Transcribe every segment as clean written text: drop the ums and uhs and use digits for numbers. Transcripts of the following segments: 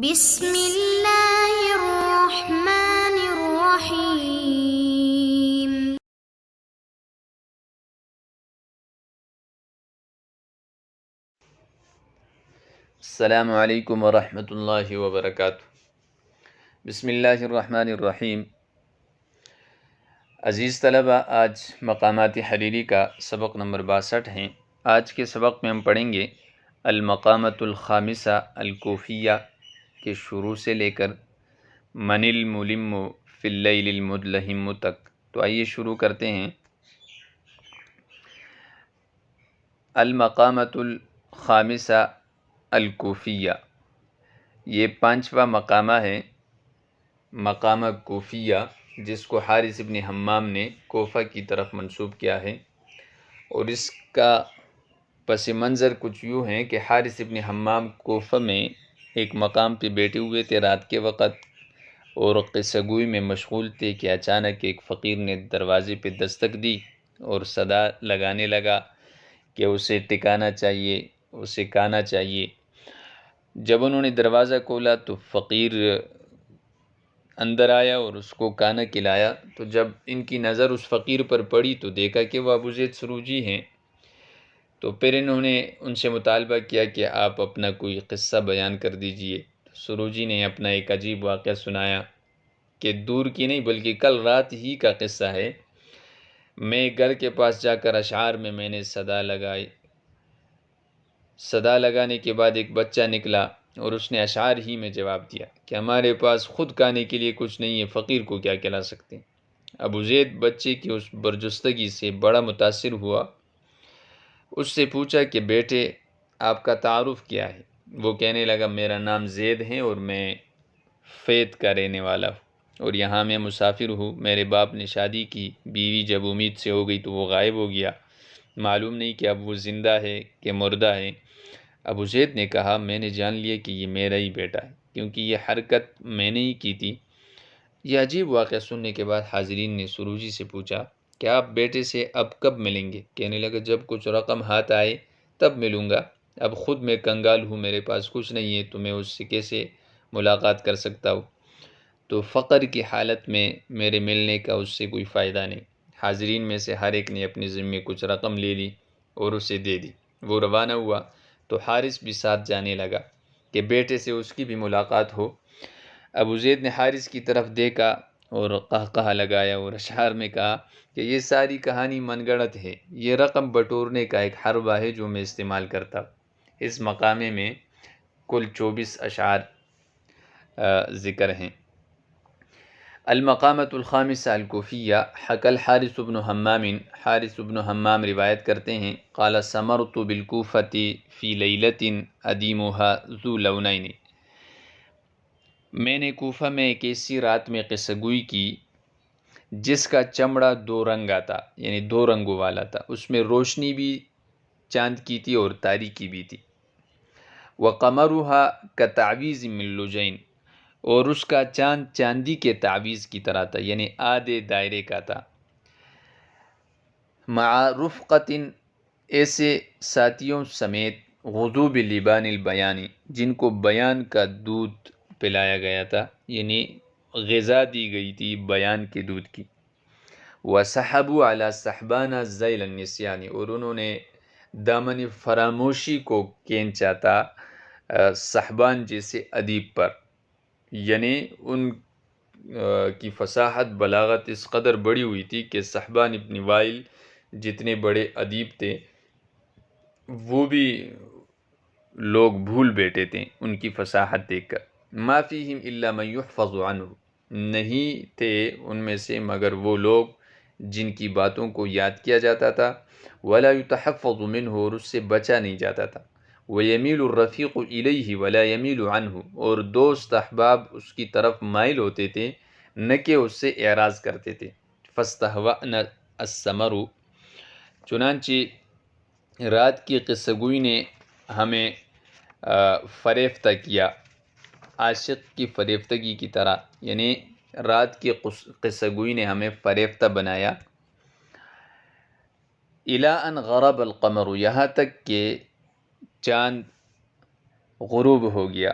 بسم اللہ الرحمن الرحیم۔ السلام علیکم ورحمۃ اللہ وبرکاتہ۔ بسم اللہ الرحمن الرحیم۔ عزیز طلبہ، آج مقامات حریری کا سبق نمبر 62 ہیں۔ آج کے سبق میں ہم پڑھیں گے المقامۃ الخامسہ الکوفیہ کے شروع سے لے کر من الملم فی اللیل المدلہم تک۔ تو آئیے شروع کرتے ہیں۔ المقامۃ الخامسہ الکوفیہ، یہ 5واں مقامہ ہے، مقامہ کوفیہ، جس کو حارث ابن حمام نے کوفہ کی طرف منسوب کیا ہے، اور اس کا پس منظر کچھ یوں ہے کہ حارث ابن حمام کوفہ میں ایک مقام پہ بیٹھے ہوئے تھے رات کے وقت، اور قصہ گوئی میں مشغول تھے کہ اچانک ایک فقیر نے دروازے پہ دستک دی اور صدا لگانے لگا کہ اسے ٹکانا چاہیے، اسے کانا چاہیے۔ جب انہوں نے دروازہ کھولا تو فقیر اندر آیا اور اس کو کانا کھلایا۔ تو جب ان کی نظر اس فقیر پر پڑی تو دیکھا کہ وہ ابو زید سروجی ہیں۔ تو پھر انہوں نے ان سے مطالبہ کیا کہ آپ اپنا کوئی قصہ بیان کر دیجئے۔ سروجی نے اپنا ایک عجیب واقعہ سنایا کہ دور کی نہیں بلکہ کل رات ہی کا قصہ ہے۔ میں گھر کے پاس جا کر اشعار میں نے صدا لگائی، صدا لگانے کے بعد ایک بچہ نکلا اور اس نے اشعار ہی میں جواب دیا کہ ہمارے پاس خود کھانے کے لیے کچھ نہیں ہے، فقیر کو کیا کھلا سکتے ہیں۔ ابو زید بچے کی اس برجستگی سے بڑا متاثر ہوا، اس سے پوچھا کہ بیٹے آپ کا تعارف کیا ہے؟ وہ کہنے لگا میرا نام زید ہے اور میں فیت کا رہنے والا ہوں، اور یہاں میں مسافر ہوں۔ میرے باپ نے شادی کی، بیوی جب امید سے ہو گئی تو وہ غائب ہو گیا، معلوم نہیں کہ اب وہ زندہ ہے کہ مردہ ہے۔ ابو زید نے کہا میں نے جان لیا کہ یہ میرا ہی بیٹا ہے، کیونکہ یہ حرکت میں نے ہی کی تھی۔ یہ عجیب واقعہ سننے کے بعد حاضرین نے سروجی سے پوچھا کہ آپ بیٹے سے اب کب ملیں گے؟ کہنے لگا جب کچھ رقم ہاتھ آئے تب ملوں گا، اب خود میں کنگال ہوں، میرے پاس کچھ نہیں ہے، تو میں اس سے کیسے ملاقات کر سکتا ہوں؟ تو فقر کی حالت میں میرے ملنے کا اس سے کوئی فائدہ نہیں۔ حاضرین میں سے ہر ایک نے اپنے ذمے کچھ رقم لے لی اور اسے دے دی۔ وہ روانہ ہوا تو حارث بھی ساتھ جانے لگا کہ بیٹے سے اس کی بھی ملاقات ہو۔ ابو زید نے حارث کی طرف دیکھا اور قہقہہ لگایا اور اشعار میں کہا کہ یہ ساری کہانی من گڑت ہے، یہ رقم بٹورنے کا ایک حربہ ہے جو میں استعمال کرتا ہوں۔ اس مقامے میں کل 24 اشعار ذکر ہیں۔ المقامۃ الخامسہ الکوفیہ، حکی الحارث بن حمام، حارث بن حمام روایت کرتے ہیں قال سمرت بالکوفۃ فی لیلۃ ادیمھا ذو لونین، میں نے کوفہ میں ایک ایسی رات میں قصہ گوئی کی جس کا چمڑا 2 رنگا تھا، یعنی 2 رنگوں والا تھا، اس میں روشنی بھی چاند کی تھی اور تاریکی بھی تھی۔ وقمرھا کتعویذ من لجین، اور اس کا چاند چاندی کے تعویذ کی طرح تھا، یعنی آدھے دائرے کا تھا۔ مع رفقۃ، ایسے ساتھیوں سمیت، غضوب لبان البیان، جن کو بیان کا دودھ پلایا گیا تھا، یعنی غذا دی گئی تھی بیان کے دودھ کی۔ وسحبوا علی سحبان ذیل النسیان، اور انہوں نے دامن فراموشی کو کھینچا تھا صحبان جیسے ادیب پر، یعنی ان کی فصاحت بلاغت اس قدر بڑی ہوئی تھی کہ صحبان ابن وائل جتنے بڑے ادیب تھے وہ بھی لوگ بھول بیٹھے تھے ان کی فصاحت دیکھ کر۔ ما فیہم الا من یحفظ عنہ، نہیں تھے ان میں سے مگر وہ لوگ جن کی باتوں کو یاد کیا جاتا تھا، ولا یتحفظ منہ، اور اس سے بچا نہیں جاتا تھا، وَيَمِيلُ الرَّفِيقُ إِلَيْهِ وَلَا يَمِيلُ عَنْهُ، اور دوست احباب اس کی طرف مائل ہوتے تھے نہ کہ اس سے اعراض کرتے تھے۔ فَاسْتَهْوَأْنَ السَّمَرُ، چنانچہ رات کی قصہ گوئی نے ہمیں فریفتہ کیا، عاشق کی فریفتگی کی طرح، یعنی رات کی قصہ گوئی نے ہمیں فریفتہ بنایا۔ اِلیٰ أَنْ غَرَبَ الْقَمَرُ، یہاں تک کہ چاند غروب ہو گیا۔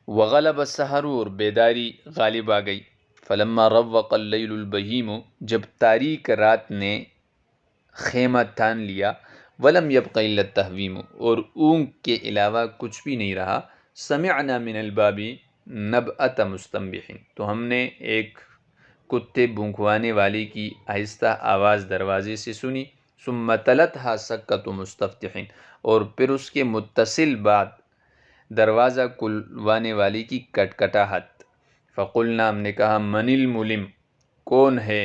وغلب السحر، اور بیداری غالب آ گئی، فلما روق اللیل البہیم، جب تاریک رات نے خیمہ تان لیا، ولم یبق الا التہویم، اور اونگ کے علاوہ کچھ بھی نہیں رہا، سمعنا من الباب نبأۃ مستنبح، تو ہم نے ایک کتے بھونکوانے والے کی آہستہ آواز دروازے سے سنی، ثم تلتها سکۃ مستفتح، اور پھر اس کے متصل بعد دروازہ کھلوانے والے کی کٹکٹاہٹ، فقلنا، ہم نے کہا، من الملم، کون ہے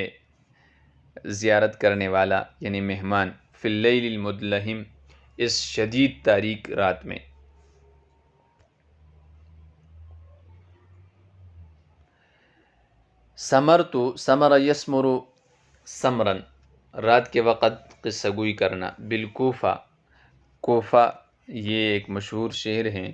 زیارت کرنے والا یعنی مہمان، فی اللیل المدلہم، اس شدید تاریک رات میں۔ ثمرت، ثمر یثمر ثمرن، رات کے وقت قصہ گوئی کرنا، بالکوفہ، کوفہ یہ ایک مشہور شہر ہے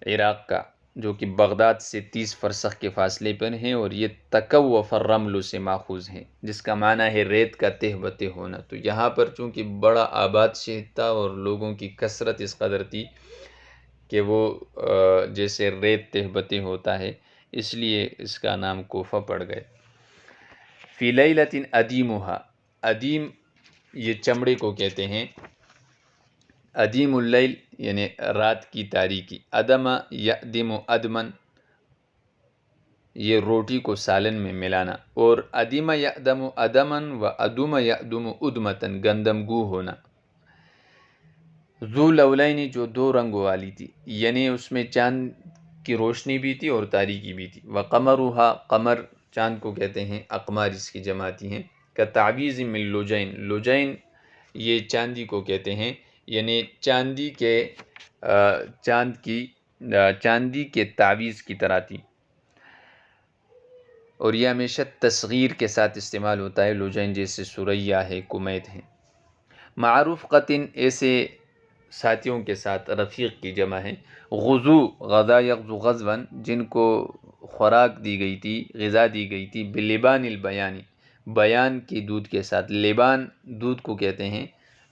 عراق کا، جو کہ بغداد سے 30 فرسخ کے فاصلے پر ہیں، اور یہ تکوف الرمل سے ماخوذ ہے، جس کا معنی ہے ریت کا تہ بتہ ہونا۔ تو یہاں پر چونکہ بڑا آباد شہر تھا اور لوگوں کی کثرت اس قدر تھی کہ وہ جیسے ریت تہ بتہ ہوتا ہے، اس لیے اس کا نام کوفہ پڑ گئے۔ فی لیلۃ ادیمھا، ادیم یہ چمڑے کو کہتے ہیں، ادیم اللیل یعنی رات کی تاریکی، ادم یادم ادمن، یہ روٹی کو سالن میں ملانا، اور ادیم یادم ادمن و ادم یادم ادمتن، گندم گو ہونا۔ ذو لولین، جو دو رنگوں والی تھی، یعنی اس میں چاند کی روشنی بھی تھی اور تاریکی بھی تھی، وقمرھا، قمر چاند کو کہتے ہیں، اقمار اس کی جماعتی ہیں، کتعویذ من لجین، لجین یہ چاندی کو کہتے ہیں، یعنی چاندی کے تعویذ کی طرح تھی، اور یہ ہمیشہ تصغیر کے ساتھ استعمال ہوتا ہے، لجین جیسے سریا ہے، کمیت ہے۔ معروف قطن، ایسے ساتھیوں کے ساتھ، رفیق کی جمع ہے۔ غزو، غزا یغزو غزون، جن کو خوراک دی گئی تھی، غذا دی گئی تھی، بلبان البیانی، بیان کی دودھ کے ساتھ، لبان دودھ کو کہتے ہیں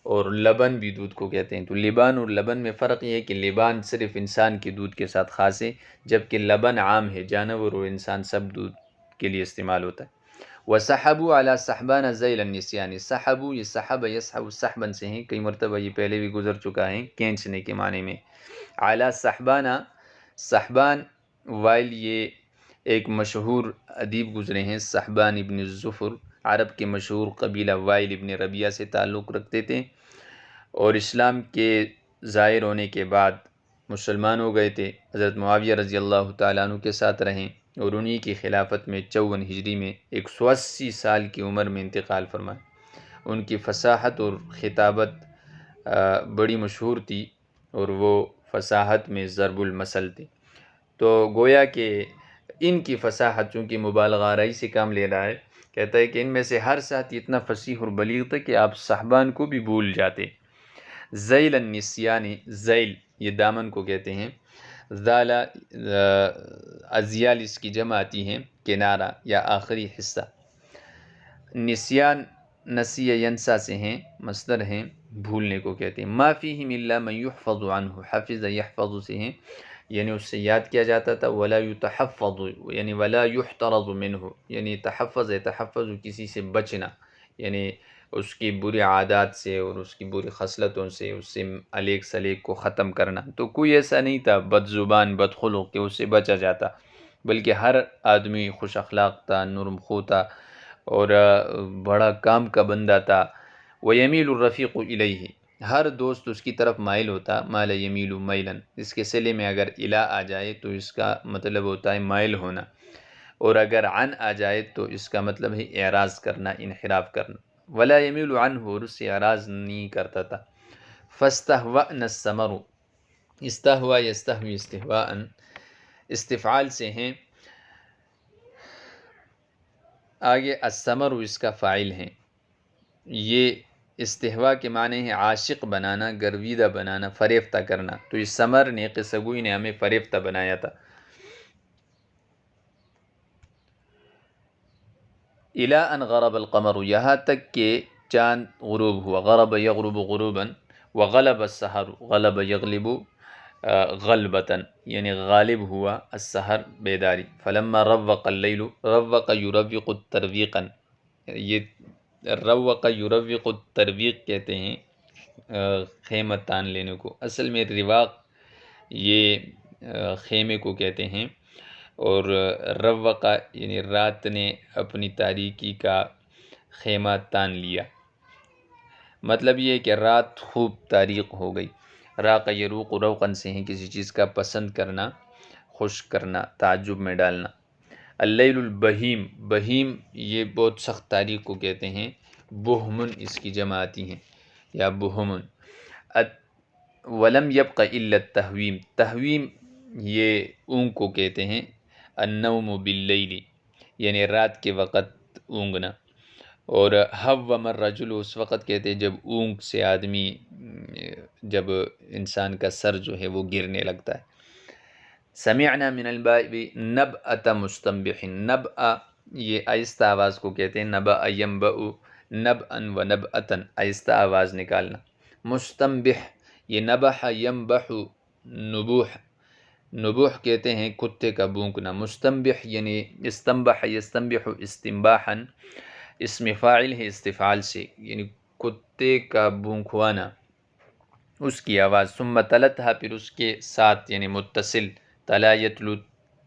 اور لبن بھی دودھ کو کہتے ہیں۔ تو لبان اور لبن میں فرق یہ ہے کہ لبان صرف انسان کے دودھ کے ساتھ خاص ہے، جبکہ لبن عام ہے، جانور اور انسان سب دودھ کے لیے استعمال ہوتا ہے۔ وَسَحَبُوا عَلَى صَحْبَانَ ذَيْلَ النِّسْيَانِ، سحبو یہ سحب یسحب سحبن سے ہیں، کئی مرتبہ یہ پہلے بھی گزر چکا ہے، کھینچنے کے معنی میں۔ علی صحبانہ، صحبان وائل یہ ایک مشہور ادیب گزرے ہیں، صحبان ابن الظفر، عرب کے مشہور قبیلہ وائل ابن ربیعہ سے تعلق رکھتے تھے، اور اسلام کے ظاہر ہونے کے بعد مسلمان ہو گئے تھے، حضرت معاویہ رضی اللہ تعالیٰ عنہ کے ساتھ رہیں، اور انہی کی خلافت میں 54 ہجری میں 180 سال کی عمر میں انتقال فرمائے۔ ان کی فصاحت اور خطابت بڑی مشہور تھی، اور وہ فصاحت میں ضرب المثل تھے۔ تو گویا کہ ان کی فصاحت چونکہ مبالغہ آرائی سے کام لے رہا ہے، کہتا ہے کہ ان میں سے ہر ساتھی اتنا فصیح اور بلیغ تھا کہ آپ صحبان کو بھی بھول جاتے۔ ذیل النسیانی، ذیل یہ دامن کو کہتے ہیں، ذالا ازیال اس کی جمع آتی ہیں، کنارہ یا آخری حصہ۔ نسیان نسی ینسا سے ہیں، مصدر ہیں، بھولنے کو کہتے ہیں۔ ما فیہم الا من یحفظ عنہ، حفظ یحفظ سے ہیں، یعنی اس سے یاد کیا جاتا تھا، ولا یتحفظ یعنی ولا یحترز منہ، یعنی تحفظ تحفظ کسی سے بچنا، یعنی اس کی بری عادات سے اور اس کی بری خصلتوں سے، اس سے علیق سلیق کو ختم کرنا۔ تو کوئی ایسا نہیں تھا بد زبان بد خلق کہ اس سے بچا جاتا، بلکہ ہر آدمی خوش اخلاق تھا، نرم خو تھا، اور بڑا کام کا بندہ تھا۔ وَيَمِيلُ الرَّفِيقُ إِلَيْهِ، ہر دوست اس کی طرف مائل ہوتا، مال یمیل میلاً، اس کے صلے میں اگر الا آ جائے تو اس کا مطلب ہوتا ہے مائل ہونا، اور اگر عن آ جائے تو اس کا مطلب ہے اعراض کرنا، انحراف کرنا۔ ولا یمیل عنہ، اور اس سے اعراض نہیں کرتا تھا۔ فاستہوأن الثمر، استہوا یستہوی استہواء استفعال سے ہیں۔ آگے الثمر اس کا فاعل ہیں، یہ استہوا کے معنی ہے عاشق بنانا، گرویدہ بنانا، فریفتہ کرنا۔ تو اس ثمر نے، قصہ گوئی نے ہمیں فریفتہ بنایا تھا۔ الی ان غرب القمر، یہاں تک کہ چاند غروب ہوا، غرب یغرب غروبا، وغلب السحر، غلب یغلب، غلبتاً یعنی غالب ہوا، السحر بیداری، فلما روق اللیل، روق یروق ترویقا، یہ روق یروق ترویق کہتے ہیں خیمہ تان لینے کو، اصل میں رواق یہ خیمے کو کہتے ہیں، اور روقہ یعنی رات نے اپنی تاریکی کا خیمہ تان لیا، مطلب یہ ہے کہ رات خوب تاریک ہو گئی۔ راق یروق روقن سے ہیں کسی چیز کا پسند کرنا، خوش کرنا، تعجب میں ڈالنا۔ اللیل البہیم، بہیم یہ بہت سخت تاریک کو کہتے ہیں، بہمن اس کی جمع آتی ہیں یا بہمن۔ ولم یبق الا التہویم، تہویم یہ اونگ کو کہتے ہیں، النوم باللیل یعنی رات کے وقت اونگنا، اور حوم الرجل اس وقت کہتے ہیں جب اونگ سے آدمی، جب انسان کا سر جو ہے وہ گرنے لگتا ہے۔ سمعنا من الباب نبأۃ مستنبح، نبأ یہ آہستہ آواز کو کہتے ہیں، نبأ ینبأ نبأ و نبأۃ آہستہ آواز نکالنا۔ مستنبح یہ نبح ینبح نبوح، نبوح کہتے ہیں کتے کا بونکنا، مستنبح یعنی استنبح یستنبح استنباحا، اسم فاعل ہے استفعال سے، یعنی کتے کا بونکوانا، اس کی آواز۔ ثم تلتھا پھر اس کے ساتھ یعنی متصل، تلا یتلو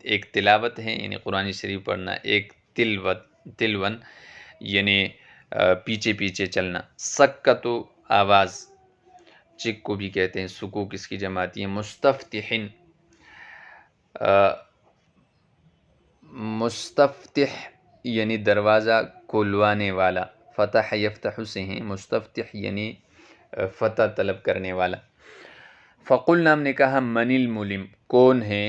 ایک تلاوت ہے یعنی قرآن شریف پڑھنا، ایک تلون یعنی پیچھے پیچھے چلنا۔ سکتو آواز، چک کو بھی کہتے ہیں، سکوک اس کی جمع آتی ہے۔ مستفتحن، مستفتح یعنی دروازہ کھلوانے والا، فتح یفتح سے ہیں، مستفتح یعنی فتح طلب کرنے والا۔ فقلنا ہم نے کہا من الملم، کون ہے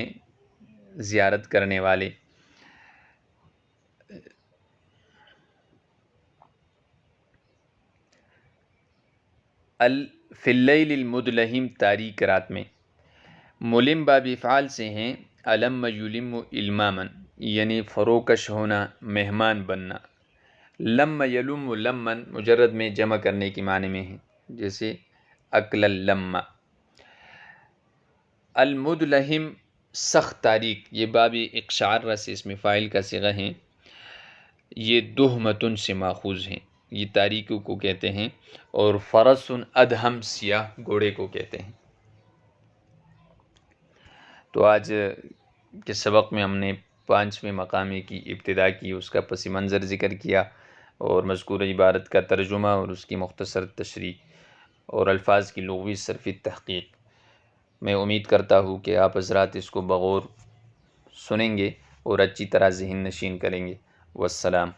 زیارت کرنے والے؟ فی اللیل المدلہم تاریک رات میں، ملم باب افعال سے ہیں، علم یلم الماما یعنی فروکش ہونا، مہمان بننا۔ لم یلم لمن مجرد میں جمع کرنے کی معنی میں ہے، جیسے اکل اللم۔ المدلہم سخت تاریک، یہ باب اقشعر سے اسم فاعل کا صیغہ ہیں، یہ دہمتن سے ماخوذ ہیں، یہ تاریکی کو کہتے ہیں، اور فرس ادہم سیاہ گھوڑے کو کہتے ہیں۔ تو آج کے سبق میں ہم نے 5ویں مقامے کی ابتدا کی، اس کا پس منظر ذکر کیا، اور مذکورہ عبارت کا ترجمہ اور اس کی مختصر تشریح اور الفاظ کی لغوی صرفی تحقیق۔ میں امید کرتا ہوں کہ آپ حضرات اس کو بغور سنیں گے اور اچھی طرح ذہن نشین کریں گے۔ والسلام۔